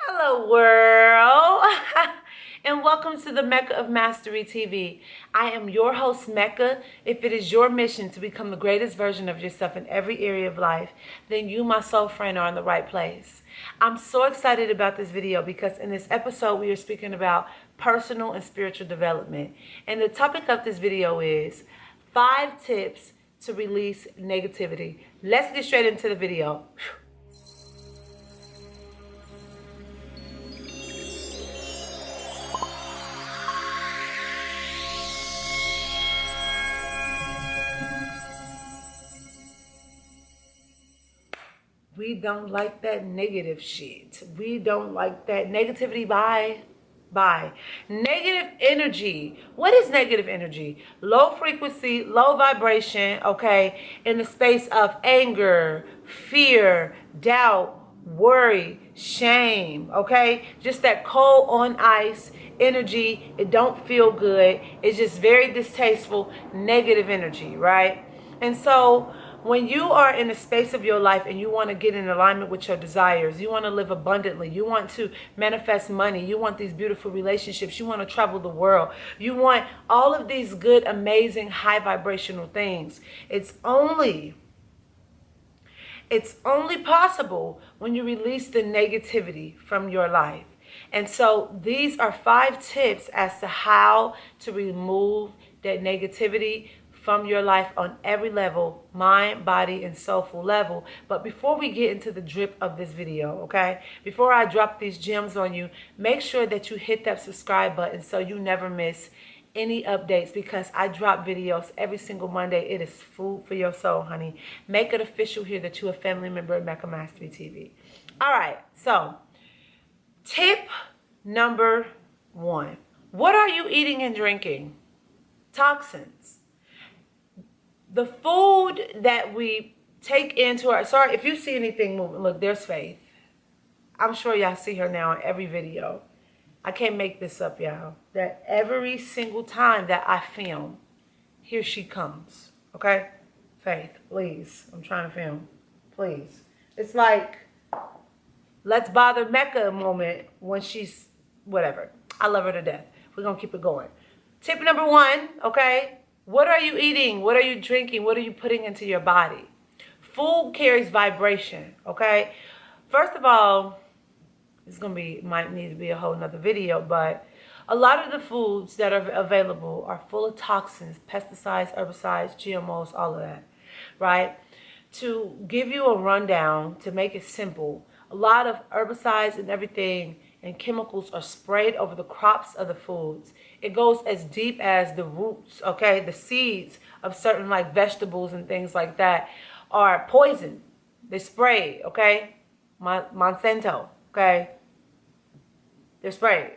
Hello, world, and welcome to the Mecca of Mastery TV. I am your host, Mecca. If it is your mission to become the greatest version of yourself in every area of life, then you, my soul friend, are in the right place. I'm so excited about this video because in this episode, we are speaking about personal and spiritual development. And the topic of this video is 5 tips to release negativity. Let's get straight into the video. We don't like that negative shit. We don't like that negativity. Bye. Negative energy. What is negative energy? Low frequency, low vibration, okay, in the space of anger, fear, doubt, worry, shame, okay? Just that cold on ice energy. It don't feel good. It's just very distasteful, negative energy, right? And so when you are in a space of your life and you want to get in alignment with your desires, you want to live abundantly, you want to manifest money, you want these beautiful relationships, you want to travel the world, you want all of these good, amazing, high vibrational things. It's only possible when you release the negativity from your life. And so these are 5 tips as to how to remove that negativity from your life on every level, mind, body, and soulful level. But before we get into the drip of this video, okay, before I drop these gems on you, make sure that you hit that subscribe button so you never miss any updates, because I drop videos every single Monday. It is food for your soul, honey. Make it official here that you're a family member of Mecca Mastery TV. All right, so tip number 1. What are you eating and drinking? Toxins. The food that we take into our... Sorry, if you see anything moving, look, there's Faith. I'm sure y'all see her now in every video. I can't make this up, y'all. That every single time that I film, here she comes. Okay? Faith, please. I'm trying to film. Please. It's like, let's bother Mecca moment when she's... whatever. I love her to death. We're going to keep it going. Tip number 1, okay? What are you eating? What are you drinking? What are you putting into your body? Food carries vibration, okay? First of all, it's going to be, might need to be a whole nother video, but a lot of the foods that are available are full of toxins, pesticides, herbicides, GMOs, all of that, right? To give you a rundown, to make it simple, a lot of herbicides and everything and chemicals are sprayed over the crops of the foods. It goes as deep as the roots, okay? The seeds of certain like vegetables and things like that are poison. They spray, okay? Monsanto, okay? They're sprayed.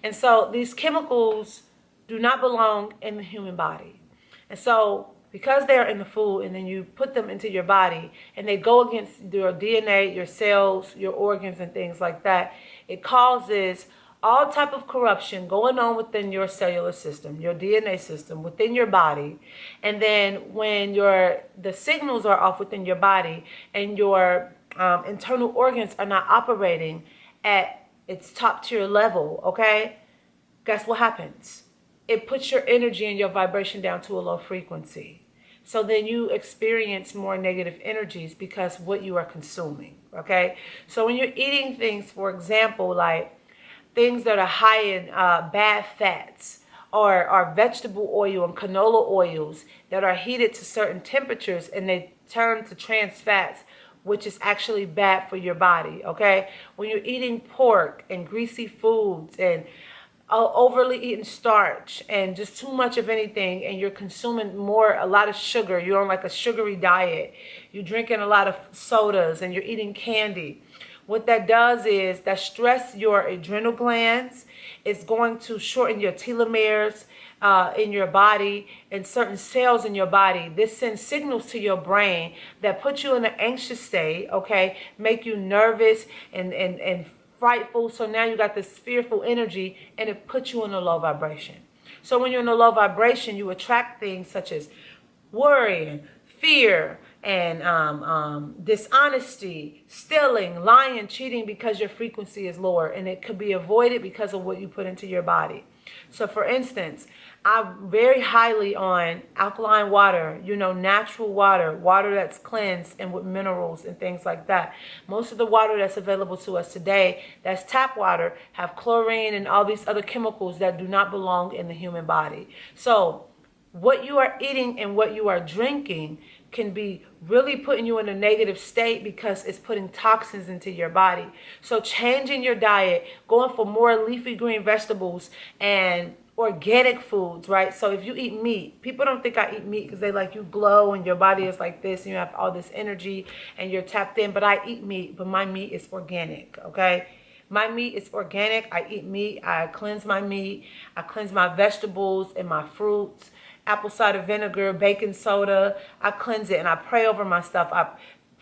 And so these chemicals do not belong in the human body. And so because they're in the food and then you put them into your body and they go against your DNA, your cells, your organs and things like that, it causes all type of corruption going on within your cellular system, your DNA system, within your body. And then when the signals are off within your body and your internal organs are not operating at its top tier level, okay, guess what happens? It puts your energy and your vibration down to a low frequency. So then you experience more negative energies because what you are consuming, okay? So when you're eating things, for example, like things that are high in bad fats or vegetable oil and canola oils that are heated to certain temperatures and they turn to trans fats, which is actually bad for your body, okay? When you're eating pork and greasy foods and overly eating starch and just too much of anything, and you're consuming a lot of sugar, you're on like a sugary diet, you're drinking a lot of sodas and you're eating candy, what that does is that stress your adrenal glands. It's going to shorten your telomeres in your body and certain cells in your body. This sends signals to your brain that put you in an anxious state, okay, make you nervous and frightful. So now you got this fearful energy and it puts you in a low vibration. So when you're in a low vibration, you attract things such as worry, fear, and dishonesty, stealing, lying, cheating, because your frequency is lower, and it could be avoided because of what you put into your body. So for instance, I'm very highly on alkaline water, natural water, water that's cleansed and with minerals and things like that. Most of the water that's available to us today, that's tap water, have chlorine and all these other chemicals that do not belong in the human body. So what you are eating and what you are drinking can be really putting you in a negative state because it's putting toxins into your body. So changing your diet, going for more leafy green vegetables and organic foods, right? So if you eat meat, people don't think I eat meat because they like, you glow and your body is like this and you have all this energy and you're tapped in. But I eat meat, but my meat is organic, okay? My meat is organic. I eat meat. I cleanse my meat. I cleanse my vegetables and my fruits. Apple cider vinegar, baking soda. I cleanse it and I pray over my stuff. I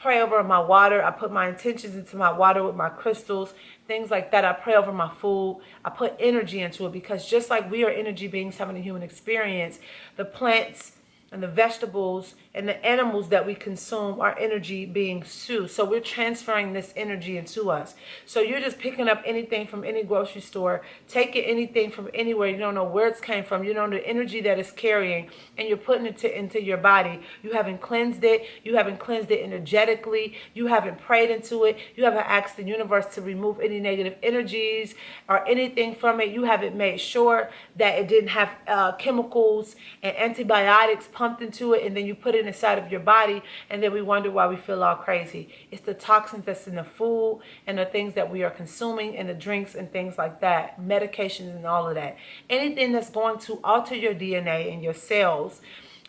pray over my water. I put my intentions into my water with my crystals, things like that. I pray over my food. I put energy into it because just like we are energy beings having a human experience, the plants and the vegetables and the animals that we consume are energy beings too. So we're transferring this energy into us. So you're just picking up anything from any grocery store, taking anything from anywhere. You don't know where it's came from. You don't know the energy that it's carrying, and you're putting it into your body. You haven't cleansed it. You haven't cleansed it energetically. You haven't prayed into it. You haven't asked the universe to remove any negative energies or anything from it. You haven't made sure that it didn't have chemicals and antibiotics pumped into it, and then you put it inside of your body, and then we wonder why we feel all crazy. It's the toxins that's in the food and the things that we are consuming and the drinks and things like that, medications and all of that. Anything that's going to alter your DNA and your cells,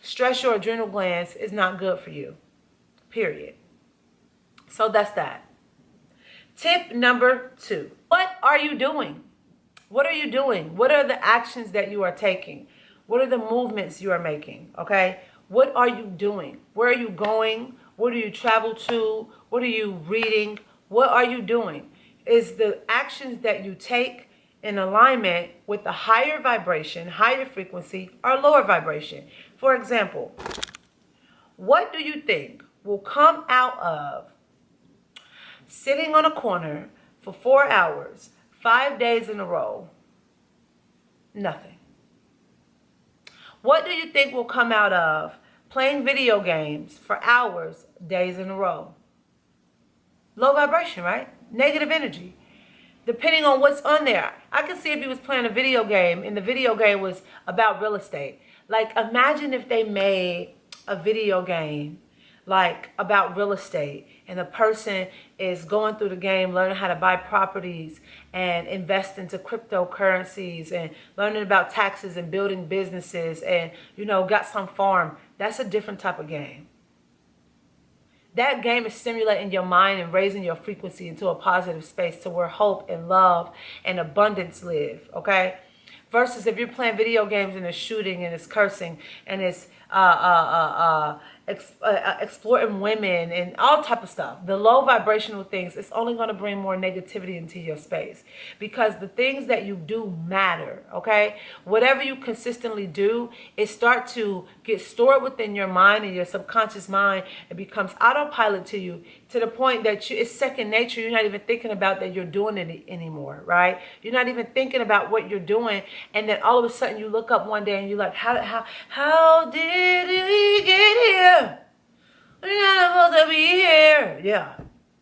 stress your adrenal glands, is not good for you, period. So that's that. Tip number 2. What are you doing? What are you doing? What are the actions that you are taking? What are the movements you are making? Okay? What are you doing? Where are you going? Where do you travel to? What are you reading? What are you doing? Is the actions that you take in alignment with the higher vibration, higher frequency, or lower vibration? For example, what do you think will come out of sitting on a corner for 4 hours, 5 days in a row? Nothing. What do you think will come out of playing video games for hours, days in a row? Low vibration, right? Negative energy. Depending on what's on there. I can see if he was playing a video game and the video game was about real estate. Like, imagine if they made a video game like about real estate, and the person is going through the game, learning how to buy properties and invest into cryptocurrencies and learning about taxes and building businesses and, got some farm. That's a different type of game. That game is stimulating your mind and raising your frequency into a positive space to where hope and love and abundance live, okay? Versus if you're playing video games and it's shooting and it's cursing and it's exploiting women and all type of stuff. The low vibrational things, it's only going to bring more negativity into your space because the things that you do matter, okay? Whatever you consistently do, it starts to get stored within your mind and your subconscious mind. It becomes autopilot to you to the point that it's second nature. You're not even thinking about that you're doing it anymore, right? You're not even thinking about what you're doing, and then all of a sudden you look up one day and you're like, how did we get here? We're not supposed to be here. Yeah,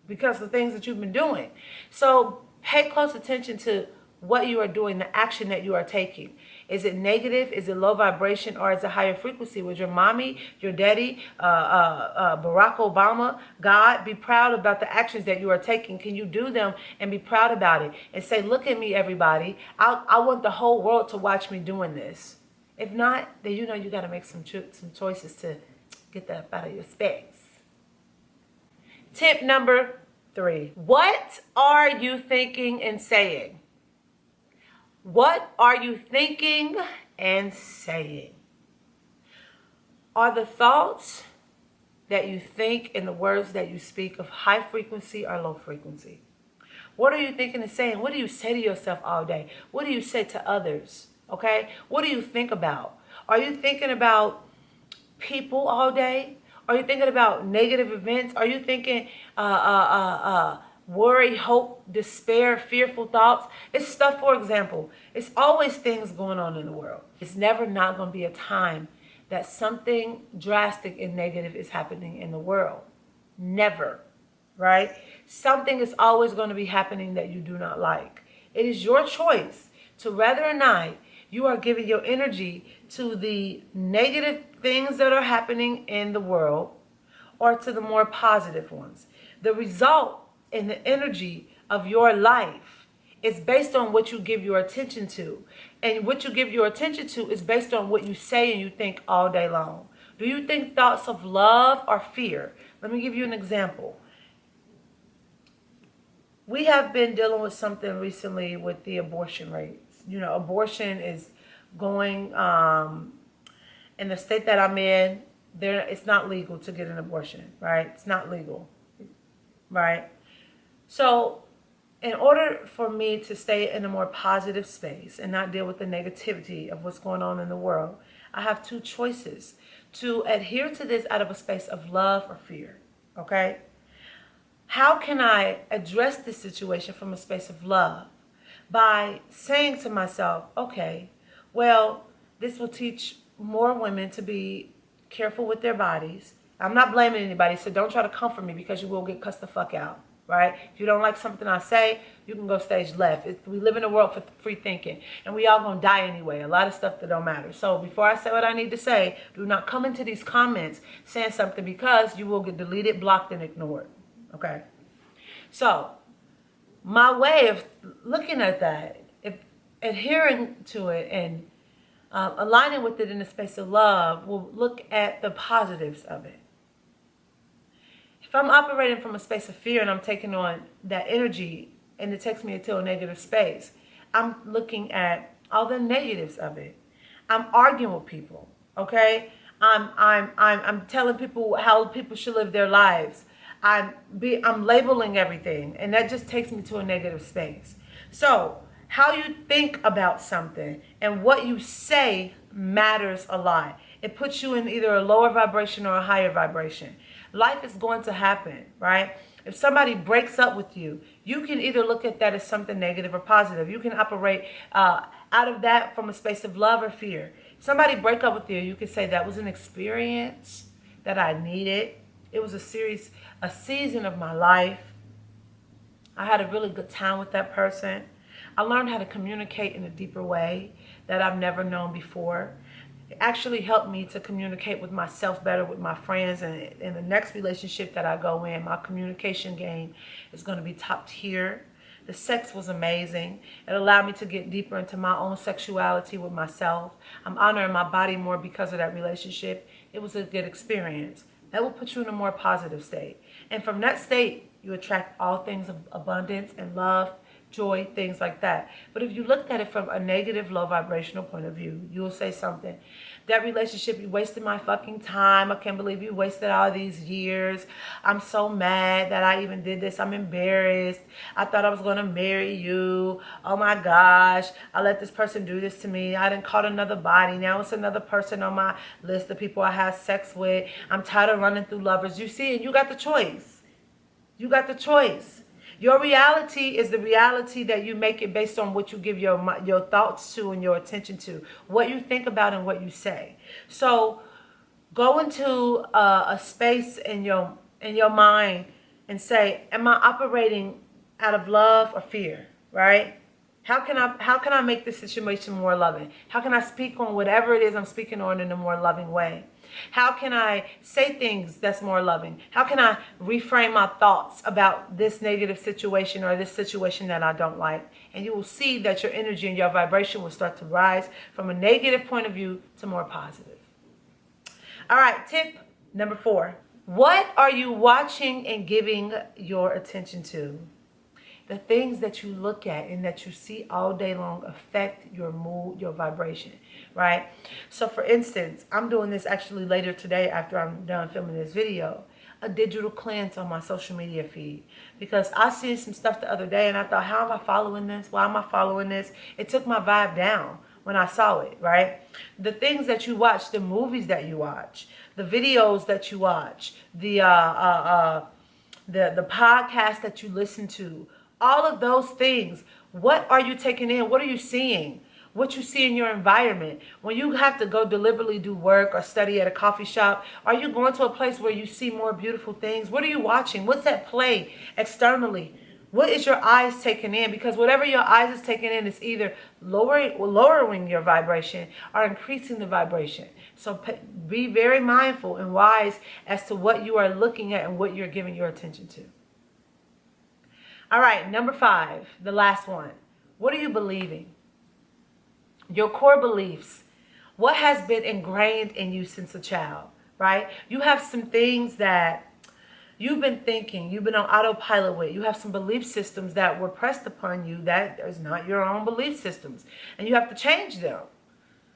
because of the things that you've been doing. So pay close attention to what you are doing, the action that you are taking. Is it negative? Is it low vibration? Or is it higher frequency? Was your mommy, your daddy, Barack Obama, God, be proud about the actions that you are taking? Can you do them and be proud about it? And say, look at me, everybody. I want the whole world to watch me doing this. If not, then you got to make some choices to get that out of your space. Tip number 3. What are you thinking and saying? What are you thinking and saying? Are the thoughts that you think and the words that you speak of high frequency or low frequency? What are you thinking and saying? What do you say to yourself all day? What do you say to others? Okay? What do you think about? Are you thinking about people all day? Are you thinking about negative events? Are you thinking worry, hope, despair, fearful thoughts? It's stuff, for example, it's always things going on in the world. It's never not going to be a time that something drastic and negative is happening in the world. Never, right? Something is always going to be happening that you do not like. It is your choice to whether or not you are giving your energy to the negative things that are happening in the world or to the more positive ones. The result in the energy of your life is based on what you give your attention to. And what you give your attention to is based on what you say and you think all day long. Do you think thoughts of love or fear? Let me give you an example. We have been dealing with something recently with the abortion rates. You know, abortion is going, in the state that I'm in, it's not legal to get an abortion, right? It's not legal, right? So in order for me to stay in a more positive space and not deal with the negativity of what's going on in the world, I have two choices: to adhere to this out of a space of love or fear, okay? How can I address this situation from a space of love? By saying to myself, okay, well, this will teach more women to be careful with their bodies. I'm not blaming anybody, so don't try to comfort me because you will get cussed the fuck out, right? If you don't like something I say, you can go stage left. We live in a world for free thinking, and we all gonna die anyway. A lot of stuff that don't matter. So before I say what I need to say, do not come into these comments saying something because you will get deleted, blocked, and ignored, okay? So my way of looking at that, if adhering to it and aligning with it in the space of love, will look at the positives of it. If I'm operating from a space of fear and I'm taking on that energy and it takes me into a negative space, I'm looking at all the negatives of it. I'm arguing with people, okay? I'm telling people how people should live their lives. I'm labeling everything, and that just takes me to a negative space. So how you think about something and what you say matters a lot. It puts you in either a lower vibration or a higher vibration. Life is going to happen, right? If somebody breaks up with you, you can either look at that as something negative or positive. You can operate out of that from a space of love or fear. Somebody break up with you, you can say that was an experience that I needed. It was a season of my life. I had a really good time with that person. I learned how to communicate in a deeper way that I've never known before. It actually helped me to communicate with myself better with my friends, and in the next relationship that I go in, my communication game is going to be top tier. The sex was amazing. It allowed me to get deeper into my own sexuality with myself. I'm honoring my body more because of that relationship. It was a good experience. That will put you in a more positive state. And from that state, you attract all things of abundance and love, joy, things like that. But if you looked at it from a negative, low vibrational point of view, you'll say something. That relationship, you wasted my fucking time. I can't believe you wasted all these years. I'm so mad that I even did this. I'm embarrassed. I thought I was going to marry you. Oh my gosh. I let this person do this to me. I done caught another body. Now it's another person on my list of people I have sex with. I'm tired of running through lovers. You see, and you got the choice. You got the choice. Your reality is the reality that you make it based on what you give your thoughts to and your attention to, what you think about and what you say. So go into a space in your mind and say, am I operating out of love or fear, right? How can I make this situation more loving? How can I speak on whatever it is I'm speaking on in a more loving way? How can I say things that's more loving? How can I reframe my thoughts about this negative situation or this situation that I don't like? And you will see that your energy and your vibration will start to rise from a negative point of view to more positive. All right, tip number 4. What are you watching and giving your attention to? The things that you look at and that you see all day long affect your mood, your vibration, right? So for instance, I'm doing this actually later today after I'm done filming this video, a digital cleanse on my social media feed. Because I seen some stuff the other day and I thought, how am I following this? Why am I following this? It took my vibe down. when I saw it, right? The things that you watch, the movies that you watch, the videos that you watch, the podcast that you listen to, all of those things. What are you taking in? What are you seeing? What you see in your environment. When you have to go deliberately do work or study at a coffee shop, are you going to a place where you see more beautiful things? What are you watching? What's at play externally? What is your eyes taking in? Because whatever your eyes is taking in is either lowering your vibration or increasing the vibration. So be very mindful and wise as to what you are looking at and what you're giving your attention to. All right, number 5, the last one. What are you believing? Your core beliefs. What has been ingrained in you since a child, right? You have some things that you've been thinking, you've been on autopilot with. You have some belief systems that were pressed upon you that is not your own belief systems. And you have to change them,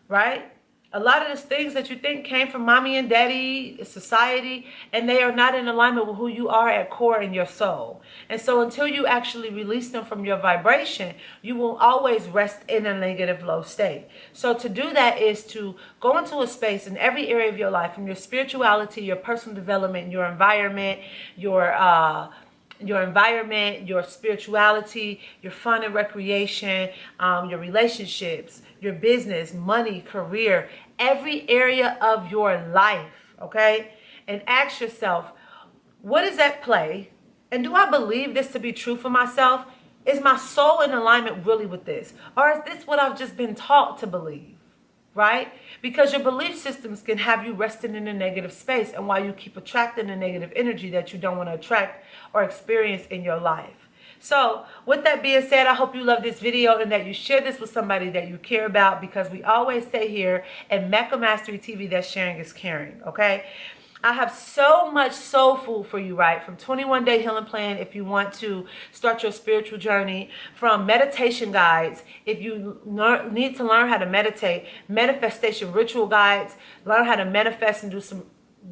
right? A lot of those things that you think came from mommy and daddy, society, and they are not in alignment with who you are at core in your soul. And so until you actually release them from your vibration, you will always rest in a negative low state. So to do that is to go into a space in every area of your life, from your spirituality, your personal development, your environment, your spirituality, your fun and recreation, your relationships, your business, money, career, every area of your life, okay? And ask yourself, what is at play? And do I believe this to be true for myself? Is my soul in alignment really with this? Or is this what I've just been taught to believe? Right? Because your belief systems can have you resting in a negative space, and why you keep attracting the negative energy that you don't want to attract or experience in your life. So with that being said, I hope you love this video and that you share this with somebody that you care about, because we always say here at Mecca Mastery TV that sharing is caring, okay? I have so much soul food for you, right? From 21-day healing plan if you want to start your spiritual journey, from meditation guides if you need to learn how to meditate, manifestation ritual guides, learn how to manifest and do some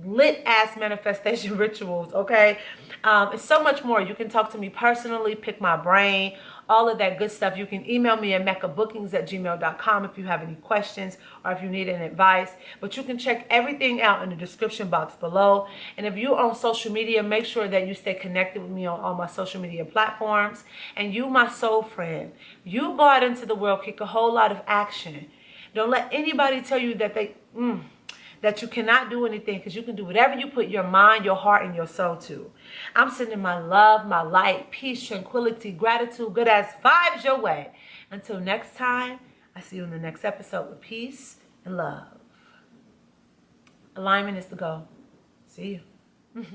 lit ass manifestation rituals, okay? And so much more. You can talk to me personally, pick my brain, all of that good stuff. You can email me at meccabookings@gmail.com if you have any questions or if you need any advice. But you can check everything out in the description box below. And if you're on social media, make sure that you stay connected with me on all my social media platforms. And you, my soul friend, you go out into the world, kick a whole lot of action. Don't let anybody tell you that that you cannot do anything, because you can do whatever you put your mind, your heart, and your soul to. I'm sending my love, my light, peace, tranquility, gratitude, good ass vibes your way. Until next time, I see you in the next episode with peace and love. Alignment is the goal. See you.